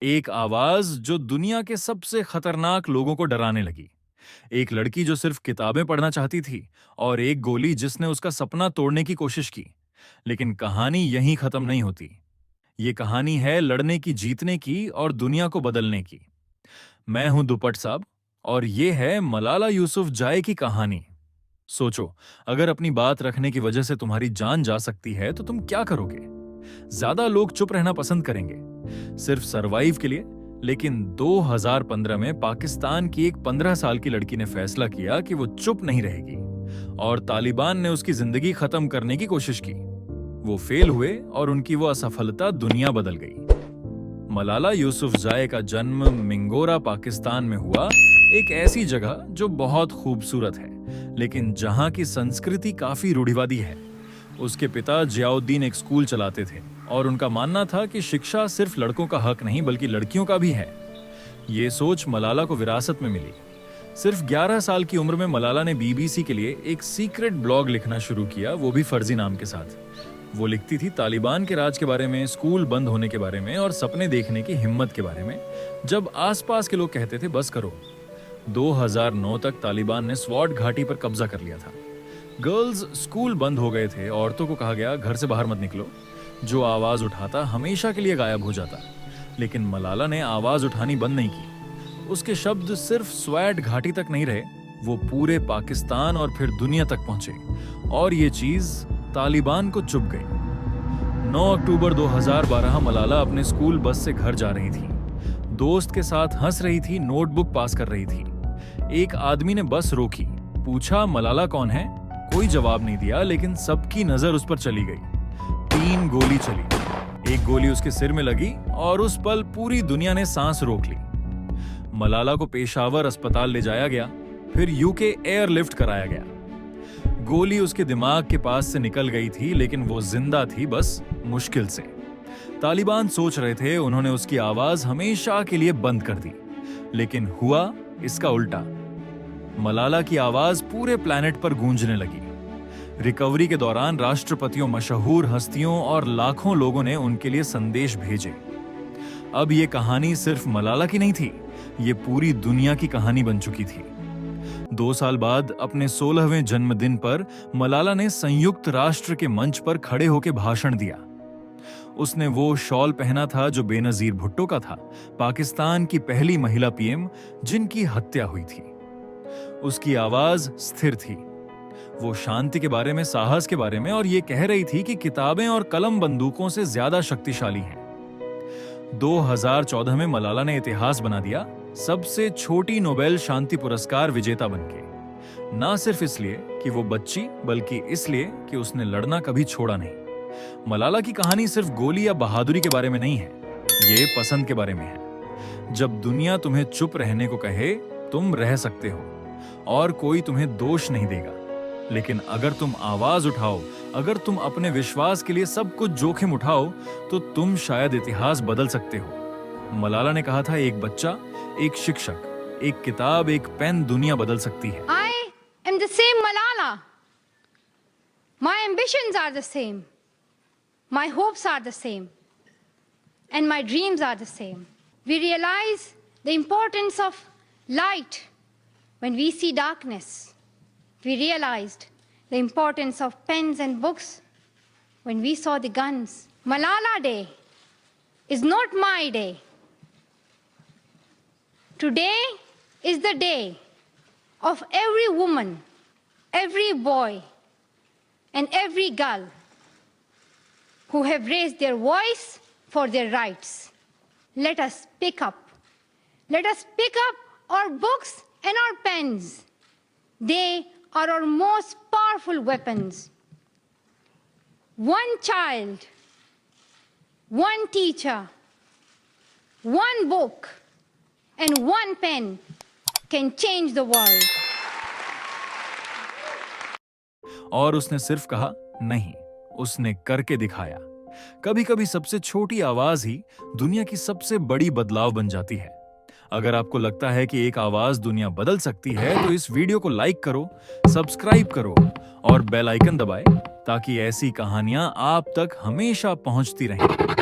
एक आवाज जो दुनिया के सबसे खतरनाक लोगों को डराने लगी। एक लड़की जो सिर्फ किताबें पढ़ना चाहती थी और एक गोली जिसने उसका सपना तोड़ने की कोशिश की। लेकिन कहानी यहीं खत्म नहीं होती। ये कहानी है लड़ने की, जीतने की और दुनिया को बदलने की। मैं हूं दुपट साहब और ये है मलाला यूसुफजाई की कहानी। सोचो, अगर अपनी बात रखने की वजह से तुम्हारी जान जा सकती है तो तुम क्या करोगे? ज्यादा लोग चुप रहना पसंद करेंगे, सिर्फ सरवाइव के लिए। लेकिन 2015 में पाकिस्तान की एक 15 साल की लड़की ने फैसला किया कि वो चुप नहीं रहेगी और तालिबान ने उसकी जिंदगी खत्म करने की कोशिश की। वो फेल हुए और उनकी वो असफलता दुनिया बदल गई। मलाला यूसुफजाई का जन्म मिंगोरा, पाकिस्तान में हुआ, एक ऐसी जगह जो बहुत खूबसूरत है लेकिन जहां की संस्कृति काफी रूढ़िवादी है। उसके पिता जियाउद्दीन एक स्कूल चलाते थे और उनका मानना था कि शिक्षा सिर्फ लड़कों का हक नहीं बल्कि लड़कियों का भी है। ये सोच मलाला को विरासत में मिली। सिर्फ 11 साल की उम्र में मलाला ने बीबीसी के लिए एक सीक्रेट ब्लॉग लिखना शुरू किया, वो भी फर्जी नाम के साथ। वो लिखती थी तालिबान के राज के बारे में, स्कूल बंद होने के बारे में और सपने देखने की हिम्मत के बारे में, जब आसपास के लोग कहते थे बस करो। 2009 तक तालिबान ने स्वाट घाटी पर कब्जा कर लिया था। गर्ल्स स्कूल बंद हो गए थे, औरतों को कहा गया घर से बाहर मत निकलो। जो आवाज उठाता हमेशा के लिए गायब हो जाता। लेकिन मलाला ने आवाज उठानी बंद नहीं की। उसके शब्द सिर्फ स्वाट घाटी तक नहीं रहे, वो पूरे पाकिस्तान और फिर दुनिया तक पहुंचे और ये चीज तालिबान को चुभ गई। 9 अक्टूबर 2012 मलाला अपने स्कूल बस से घर जा रही थी। दोस्त के साथ हंस रही थी, नोटबुक पास कर रही थी। एक आदमी ने बस रोकी, पूछा मलाला कौन है? कोई जवाब नहीं दिया, लेकिन सबकी नजर उस पर चली गई। 3 गोली चली। एक गोली उसके सिर में लगी और उस पल पूरी दुनिया ने सांस रोक ली। मलाला को पेशावर अस्पताल ले जाया गया, फिर यूके एयरलिफ्ट कराया गया। गोली उसके दिमाग के पास से निकल गई थी लेकिन वो जिंदा थी, बस मुश्किल से। तालिबान सोच रहे थे उन्होंने उसकी आवाज हमेशा के लिए बंद कर दी, लेकिन हुआ इसका उल्टा। मलाला की आवाज पूरे प्लेनेट पर गूंजने लगी। रिकवरी के दौरान राष्ट्रपतियों, मशहूर हस्तियों और लाखों लोगों ने उनके लिए संदेश भेजे। अब ये कहानी सिर्फ मलाला की नहीं थी, ये पूरी दुनिया की कहानी बन चुकी थी। 2 साल बाद अपने 16वें जन्मदिन पर मलाला ने संयुक्त राष्ट्र के मंच पर खड़े होकर भाषण दिया। उसने वो शॉल पहना था जो बेनजीर भुट्टो का था, पाकिस्तान की पहली महिला पीएम जिनकी हत्या हुई थी। उसकी आवाज स्थिर थी। वो शांति के बारे में, साहस के बारे में और ये कह रही थी कि किताबें और कलम बंदूकों से ज्यादा शक्तिशाली हैं। 2014 में मलाला ने इतिहास बना दिया, सबसे छोटी नोबेल शांति पुरस्कार विजेता बनके। ना सिर्फ इसलिए कि वो बच्ची, बल्कि इसलिए कि उसने लड़ना कभी छोड़ा नहीं। मलाला की कहानी सिर्फ गोली या बहादुरी के बारे में नहीं है, ये पसंद के बारे में है। जब दुनिया तुम्हें चुप रहने को कहे, तुम रह सकते हो और कोई तुम्हें दोष नहीं देगा। लेकिन अगर तुम आवाज उठाओ, अगर तुम अपने विश्वास के लिए सब कुछ जोखिम उठाओ, तो तुम शायद इतिहास बदल सकते हो। मलाला ने कहा था, एक बच्चा, एक शिक्षक, एक किताब, एक पेन दुनिया बदल सकती है। I am the same Malala. My ambitions are the same. My hopes are the same. And my dreams are the same. We realize the importance of light when we see darkness. We realized the importance of pens and books when we saw the guns. Malala Day is not my day. Today is the day of every woman, every boy, and every girl who have raised their voice for their rights. Let us pick up. Let us pick up our books and our pens. They are our most powerful weapons. One child, one teacher, one book, and one pen can change the world. और उसने सिर्फ कहा नहीं, उसने करके दिखाया। कभी कभी सबसे छोटी आवाज ही दुनिया की सबसे बड़ी बदलाव बन जाती है। अगर आपको लगता है कि एक आवाज दुनिया बदल सकती है तो इस वीडियो को लाइक करो, सब्सक्राइब करो और बेल आइकन दबाएं ताकि ऐसी कहानियां आप तक हमेशा पहुंचती रहें।